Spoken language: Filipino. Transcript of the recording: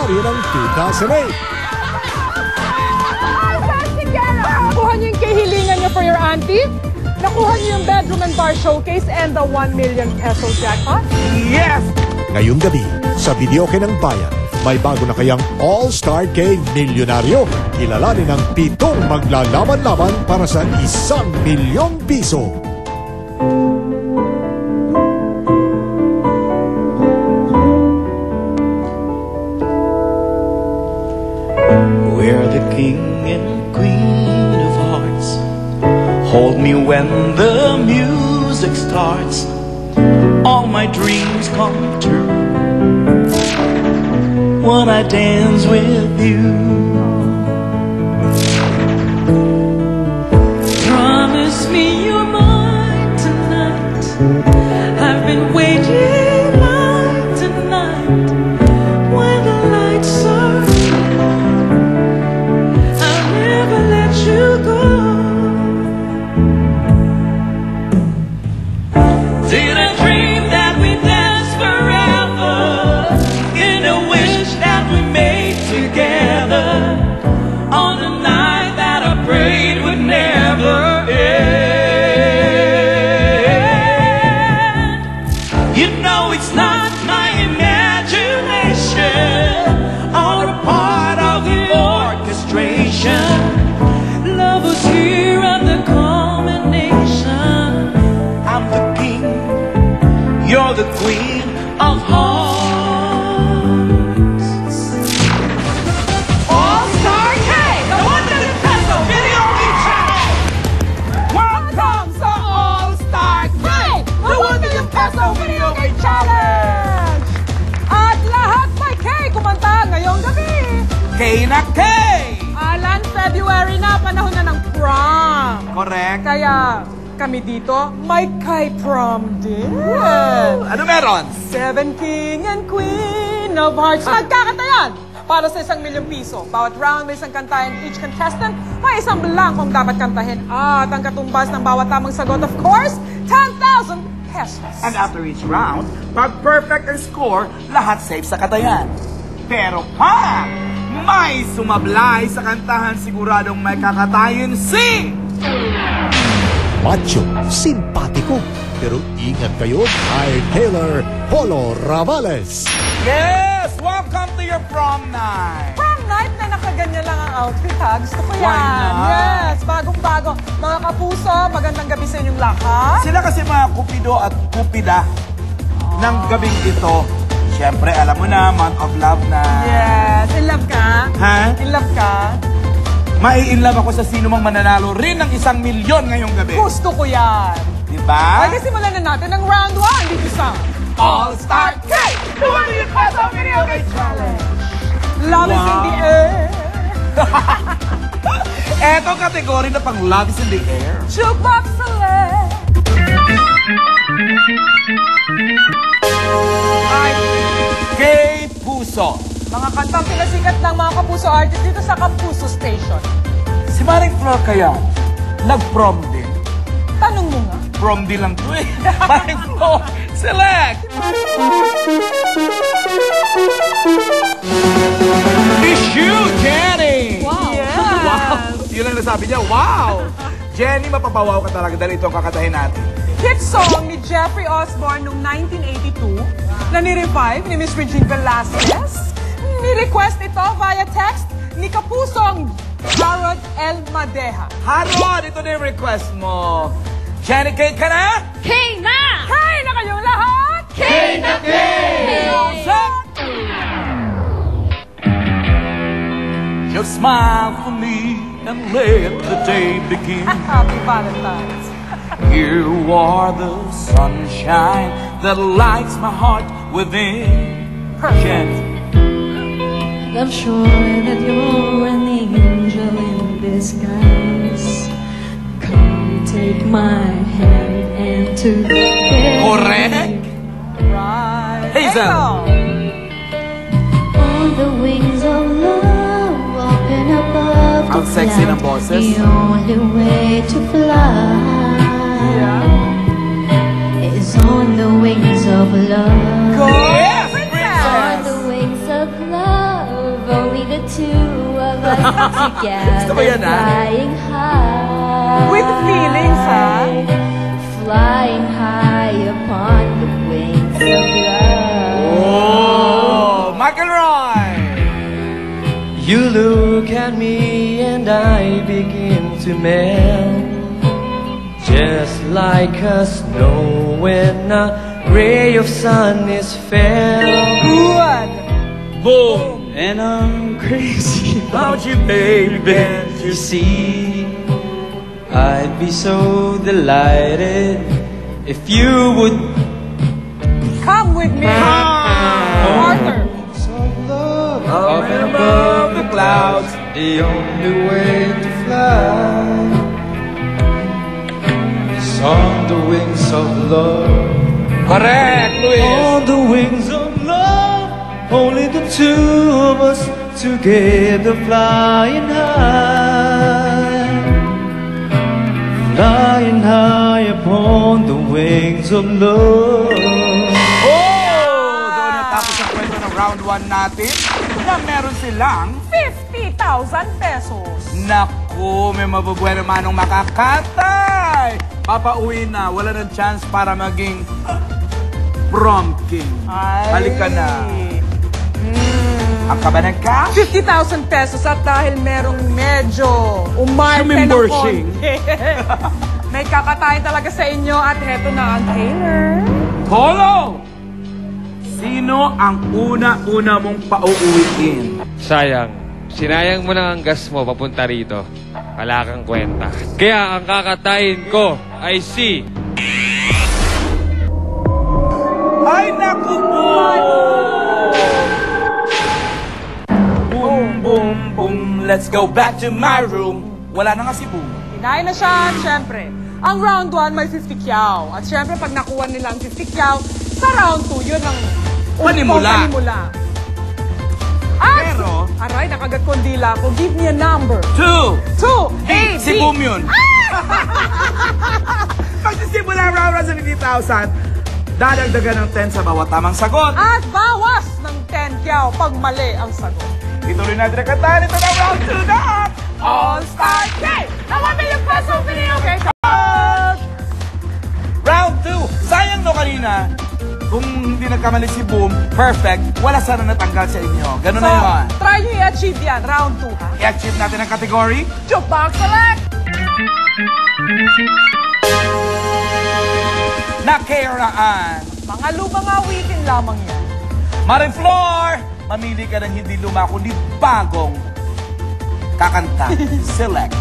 ng 2008. Nakuha niyo yung kahilingan niyo for your auntie? Nakuha niyo yung bedroom and bar showcase and the 1 million peso jackpot? Yes! Ngayong gabi, sa Videoke ng Bayan, may bago na kayang All-Star K Milyonaryo. Kilalanin ang 7 maglalaban-laban para sa 1 milyong piso. We're the king and queen of hearts. Hold me when the music starts. All my dreams come true when I dance with you. Promise me you're mine tonight. I've been waiting like tonight. When the lights are I'll never let you go. Did I dream that we danced forever in a wish that we made together on a night that I prayed would never end? You know it's not my imagination or a part of the orchestration. Love was here at the culmination. I'm the king, you're the queen of hearts. All-Star K! The 1 million peso video game challenge! Welcome sa All-Star K! The 1 million peso video game challenge! At lahat may K kumanta ngayong gabi! K na K! Alan, February na, panahon na ng prom! Correct. Kaya kami dito, may kay prom din! Ano meron? 7 King and Queen of Hearts. Magkakatayan para sa 1 milyong piso. Bawat round may isang kanta and each contestant may isang blankong dapat kantahin. At ang katumbas ng bawat tamang sagot, of course, 10,000 pesos. And after each round, pag perfect ang score, lahat safe sa katayan. Pero pa, may sumablay sa kantahan, siguradong may kakatayin si... Macho, simpatiko, pero ingat kayo, Iron Taylor, Polo Ravales. Yes! Welcome to your prom night! Prom night na nakaganyan lang ang outfit, ha? Gusto ko yan. Why not? Yes, bagong-bago. Mga kapuso, magandang gabi sa inyong lahat. Sila kasi mga kupido at kupida ng gabing ito. Siyempre, alam mo na, month of love na. Yes, in love ka? Ha? In love ka? Mai-inlove ako sa sino mang mananalo rin ng 1 milyon ngayong gabi. Gusto ko yan. Diba? Pwede simulan na natin ang round 1 dito sa All-Star K! 2 million peso video game challenge! Love is in the air. Eto kategory na pang love is in the air. Jukebox select. Ay, Kay Puso. mga kantang pinasikat ng mga Kapuso artist dito sa Kapuso Station. Si Maring Flor kaya, nag-prom din. Tanong mo nga. Prom din lang to eh. Maring Flor, select! Issue, Jenny! Wow. Yes. Wow! Yun ang nasabi niya, wow! Jenny, mapapawaw ka talaga dahil ito ang kakatahin natin. Hit song ni Jeffrey Osborne noong 1982 na ni-revive ni Miss Regine Velasquez. Ni-request ito via text ni Kapusong Harold L. Madeja. Harold, ito na yung request mo. Jenny, K ka na? Hey na! Hi na kayong lahat! K na K! Just smile for me and let the day begin. Happy Valentine's. You are the sunshine that lights my heart within. Jenny. I'm sure that you're an angel in disguise. Come take my hand and together. Correct. Right. Hazel. On the wings of love, walking above the Ang sexy ng clouds, boses. the only way to fly is on the wings of love. Go! Yes, On princess. the wings of love. Of only the two of us Gusto ko together, yan, ha? flying high. With feelings, ha? Flying high upon the wings of love. Oh, McElroy! You look at me and I begin to melt, just like a snow when a ray of sun is felt. Good! Boom! And I'm crazy about you, baby. Can't you see? I'd be so delighted if you would. Come with me! Arthur! Up and above the clouds, the only way to fly is on the wings of love. Correct, Luis! On the wings of love, only the two of us together flying high. Flying high upon the wings of love. Doon natapos ang kwento ng round 1 natin na meron silang 50,000 pesos. Naku, may mabubuhay na manong makakatay. Papauwi na, wala ng chance para maging prom king. Halika na. Ang kabanan ka? 50,000 pesos at dahil merong medyo umarte ng Sumimbursing. konti. May kakatayin talaga sa inyo at heto na ang Taylor. Polo! Sino ang una-una mong pauuwiin? Sayang. Sinayang mo na ang gas mo papunta rito. Wala kang kwenta. Kaya ang kakatayin ko ay si... Ay, naku po! Boom, boom, boom. Let's go back to my room. Wala na nga si Boom. Kinain na siya, at syempre, ang round 1 may 50 kyaw. At syempre, pag nakuha nila ang 50 kyaw, sa round 2, yun ang Panimula. panimula. At, Pero- aray, nakagat ko ang dila ko. Give me a number. 2. 2, A, B. Si Boom yun. Magsisimula ang round sa 50,000. Dadagdagan ng 10 sa bawat tamang sagot. At bawas ng 10 kyaw pag mali ang sagot. Ituloy natin ang kantahan. Ito na round 2 na ang All-Star Game! Na 1 million peso video game! Round 2. Sayang no kanina. Kung hindi nagkamali si Boom, perfect. Wala sana natanggal sa inyo. Ganun So, na yun. try nyo i-achieve yan. Round 2, ha? I-achieve natin ang category. Jukebox select! Nakaraan. Mga lumang awitin lamang yan. Mariflor, mamili ka ng hindi luma kundi bagong kakanta. Select.